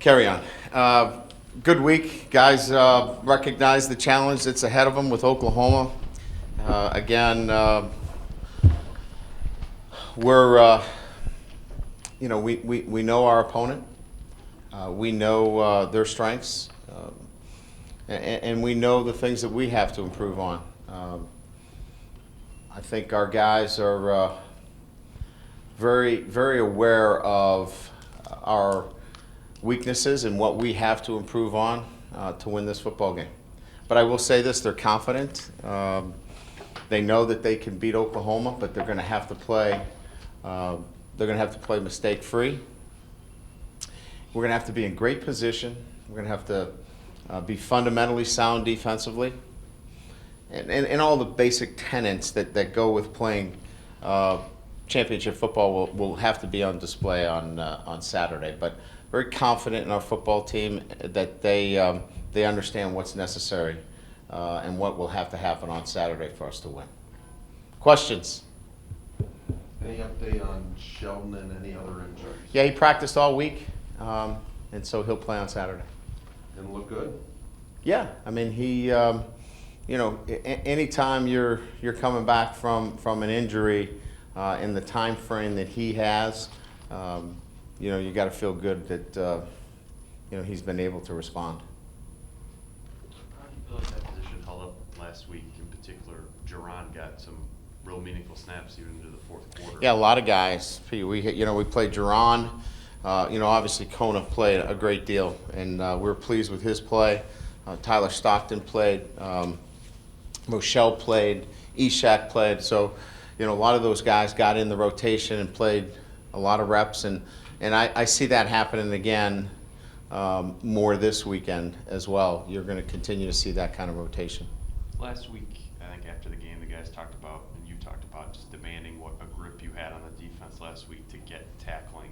Carry on. Good week. Guys recognize the challenge that's ahead of them with Oklahoma. Again, we're, we know our opponent. We know their strengths. And we know the things that we have to improve on. I think our guys are very, very aware of our weaknesses and what we have to improve on to win this football game. But I will say this, they're confident. They know that they can beat Oklahoma, but they're going to have to play mistake-free. We're going to have to be in great position. We're going to have to be fundamentally sound defensively. And all the basic tenets that go with playing championship football will have to be on display on Saturday. But very confident in our football team that they understand what's necessary and what will have to happen on Saturday for us to win. Questions? Any update on Sheldon and any other injuries? Yeah, he practiced all week, and so he'll play on Saturday. And look good? Yeah, I mean he, anytime you're coming back from an injury in the time frame that he has, you got to feel good that he's been able to respond. How do you feel like that position held up last week? In particular, Jerron got some real meaningful snaps even into the fourth quarter. Yeah, a lot of guys. We played Jerron. Obviously Kona played a great deal, and we were pleased with his play. Tyler Stockton played. Rochelle played. Ishak played. So, a lot of those guys got in the rotation and played a lot of reps, and I see that happening again more this weekend as well. You're going to continue to see that kind of rotation. Last week, I think after the game, the guys talked about, and you talked about, just demanding what a grip you had on the defense last week to get tackling,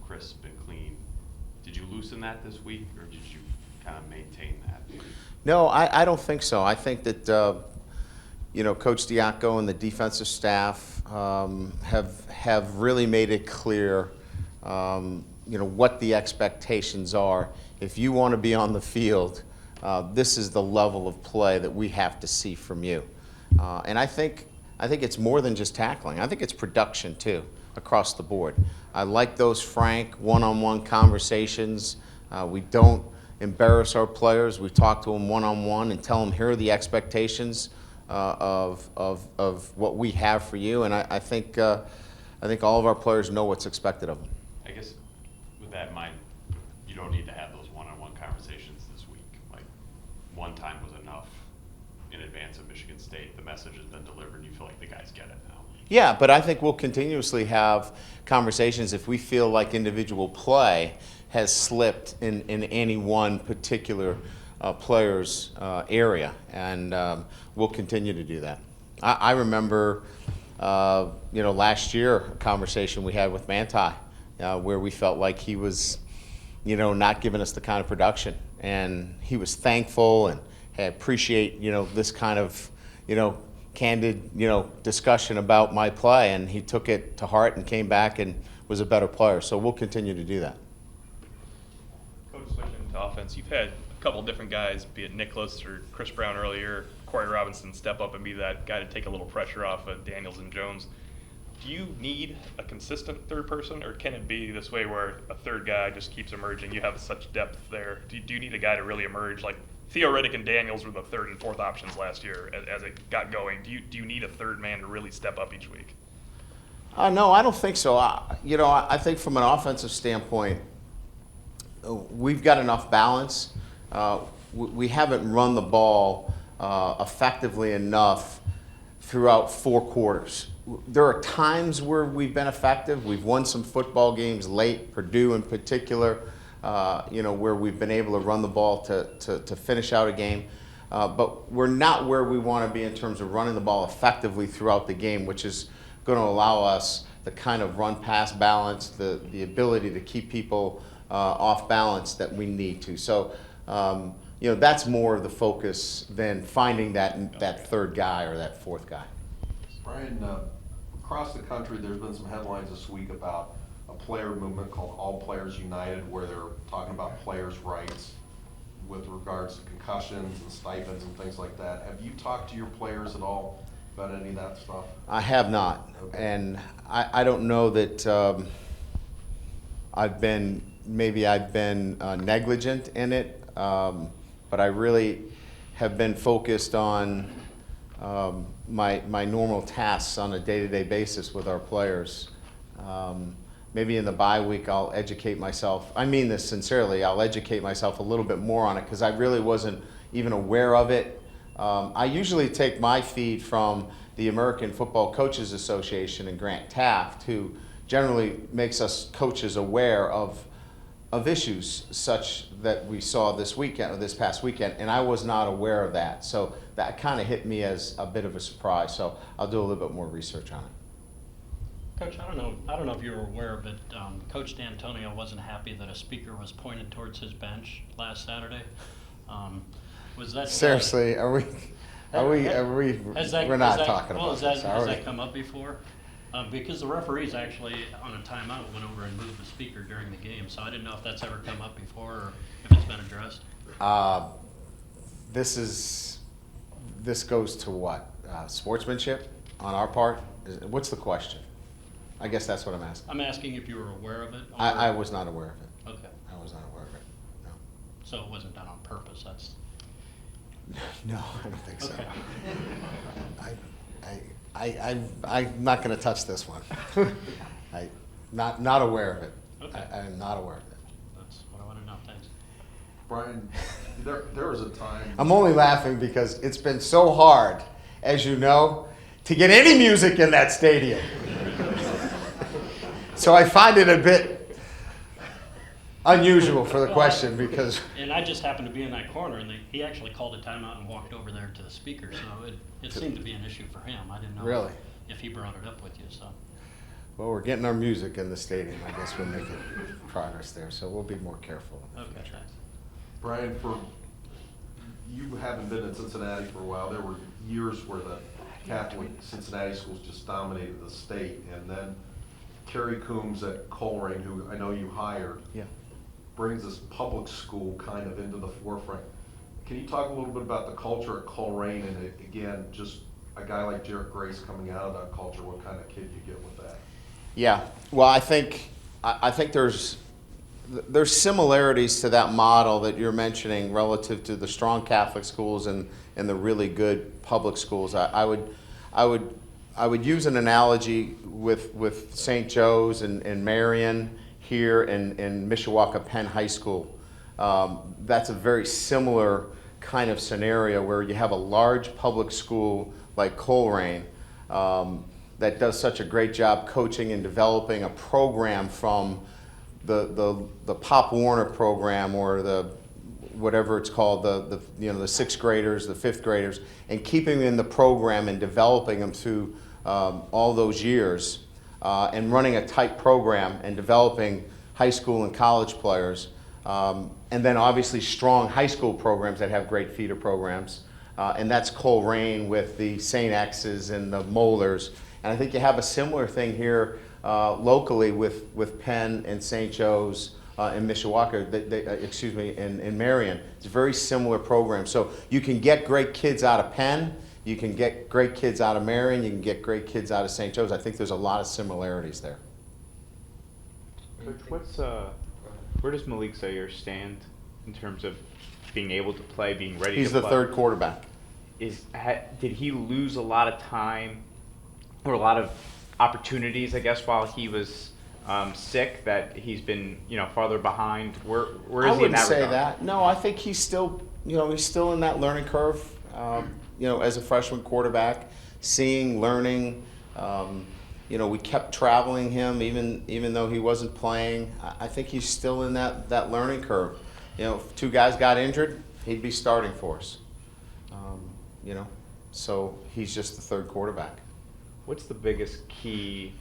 crisp and clean. Did you loosen that this week, or did you kind of maintain that? No, I don't think so. I think that Coach Diaco and the defensive staff have really made it clear what the expectations are. If you want to be on the field, this is the level of play that we have to see from you. And I think it's more than just tackling. I think it's production too, across the board. I like those frank one-on-one conversations. We don't embarrass our players. We talk to them one-on-one and tell them, here are the expectations of what we have for you. And I think all of our players know what's expected of them. I guess with that in mind, you don't need to have those one-on-one conversations this week. Like, one time was enough in advance of Michigan State. The message has been delivered. You feel like the guys get it now. Yeah, but I think we'll continuously have conversations if we feel like individual play has slipped in any one particular player's area, and we'll continue to do that. I remember, last year a conversation we had with Manti where we felt like he was, not giving us the kind of production, and he was thankful and hey, appreciate, this kind of, candid, discussion about my play, and he took it to heart and came back and was a better player. So we'll continue to do that. Coach, switching to offense, you've had a couple different guys, be it Nicholas or Chris Brown earlier, Corey Robinson, step up and be that guy to take a little pressure off of Daniels and Jones. Do you need a consistent third person, or can it be this way where a third guy just keeps emerging? You have such depth there. Do you need a guy to really emerge? Like Theo Riddick and Daniels were the third and fourth options last year as it got going. Do you need a third man to really step up each week? No, I don't think so. I think from an offensive standpoint, we've got enough balance. We haven't run the ball effectively enough throughout 4 quarters. There are times where we've been effective. We've won some football games late, Purdue in particular, where we've been able to run the ball to finish out a game. But we're not where we want to be in terms of running the ball effectively throughout the game, which is going to allow us the kind of run-pass balance, the ability to keep people off balance that we need to. So, that's more of the focus than finding that third guy or that fourth guy. Brian, across the country, there's been some headlines this week about a player movement called All Players United, where they're talking about players' rights with regards to concussions and stipends and things like that. Have you talked to your players at all about any of that stuff? I have not, Okay. and I don't know that I've been negligent in it, but I really have been focused on my normal tasks on a day-to-day basis with our players. Maybe in the bye week I'll educate myself. I mean this sincerely. I'll educate myself a little bit more on it because I really wasn't even aware of it. I usually take my feed from the American Football Coaches Association and Grant Taft, who generally makes us coaches aware of issues such that we saw this weekend or this past weekend, and I was not aware of that. So that kind of hit me as a bit of a surprise. So I'll do a little bit more research on it. Coach, I don't know if you were aware, but Coach D'Antonio wasn't happy that a speaker was pointed towards his bench last Saturday. Was that Seriously, we're not talking about this, are Has we? that come up before? Because the referees actually, on a timeout, went over and moved the speaker during the game, so I didn't know if that's ever come up before or if it's been addressed. This goes to what? Sportsmanship on our part? What's the question? I guess that's what I'm asking. I'm asking if you were aware of it? Or... I was not aware of it. Okay, I was not aware of it. No. so it wasn't done on purpose, that's... No, I don't think so. Okay. I'm not going to touch this one. Not aware of it. Okay. I'm not aware of it. That's what I want to know, thanks. Brian, there was a time. I'm only laughing because it's been so hard, as you know, to get any music in that stadium. So I find it a bit unusual for the question because. And I just happened to be in that corner, and he actually called a timeout and walked over there to the speaker, so it seemed to be an issue for him. I didn't know Really? if he brought it up with you, so. Well, we're getting our music in the stadium. I guess we're making progress there, so we'll be more careful. Okay, thanks. Brian, you haven't been in Cincinnati for a while. There were years where the Catholic Cincinnati schools just dominated the state, and then Kerry Coombs at Coleraine, who I know you hired, Yeah. brings this public school kind of into the forefront. Can you talk a little bit about the culture at Coleraine, and again, just a guy like Jarrett Grace coming out of that culture, what kind of kid you get with that? Yeah. Well, I think there's similarities to that model that you're mentioning relative to the strong Catholic schools and the really good public schools. I would use an analogy with St. Joe's and Marion here and Mishawaka Penn High School. That's a very similar kind of scenario where you have a large public school like Coleraine that does such a great job coaching and developing a program from the Pop Warner program or the whatever it's called, the sixth graders, the fifth graders, and keeping them in the program and developing them through all those years, and running a tight program and developing high school and college players, and then obviously strong high school programs that have great feeder programs, and that's Coleraine with the St. X's and the Molars, and I think you have a similar thing here locally with Penn and St. Joe's in Mishawaka, in Marion. It's a very similar program. So you can get great kids out of Penn, you can get great kids out of Marion, you can get great kids out of St. Joe's. I think there's a lot of similarities there. Coach, where does Malik Zaire stand in terms of being able to play, being ready He's to the play? third quarterback. Did he lose a lot of time or a lot of opportunities, I guess, while he was sick, that he's been, farther behind? Where is he in that I wouldn't say regard? that. No, I think he's still, he's still in that learning curve. As a freshman quarterback, seeing, learning. We kept traveling him even though he wasn't playing. I think he's still in that learning curve. If two guys got injured, he'd be starting for us. So he's just the third quarterback. What's the biggest key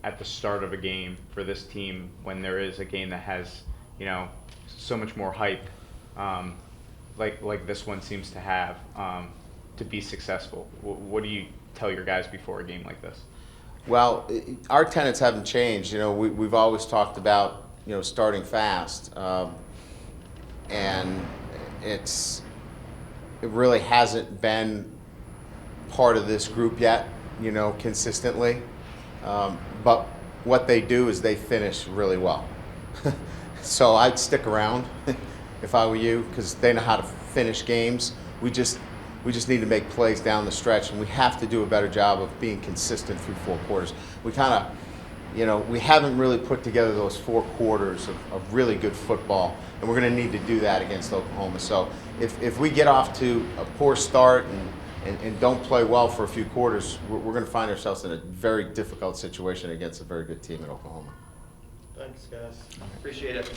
at the start of a game for this team when there is a game that has, so much more hype, like this one seems to have, to be successful? What do you tell your guys before a game like this? Well, our tenets haven't changed. You know, we've always talked about, you know, starting fast. And it really hasn't been part of this group yet, you know, consistently. But what they do is they finish really well. So I'd stick around if I were you, because they know how to finish games. We just need to make plays down the stretch, and we have to do a better job of being consistent through 4 quarters. We kind of, you know, we haven't really put together those 4 quarters of really good football, and we're going to need to do that against Oklahoma. So if we get off to a poor start and don't play well for a few quarters, we're going to find ourselves in a very difficult situation against a very good team in Oklahoma. Thanks, guys. Appreciate it.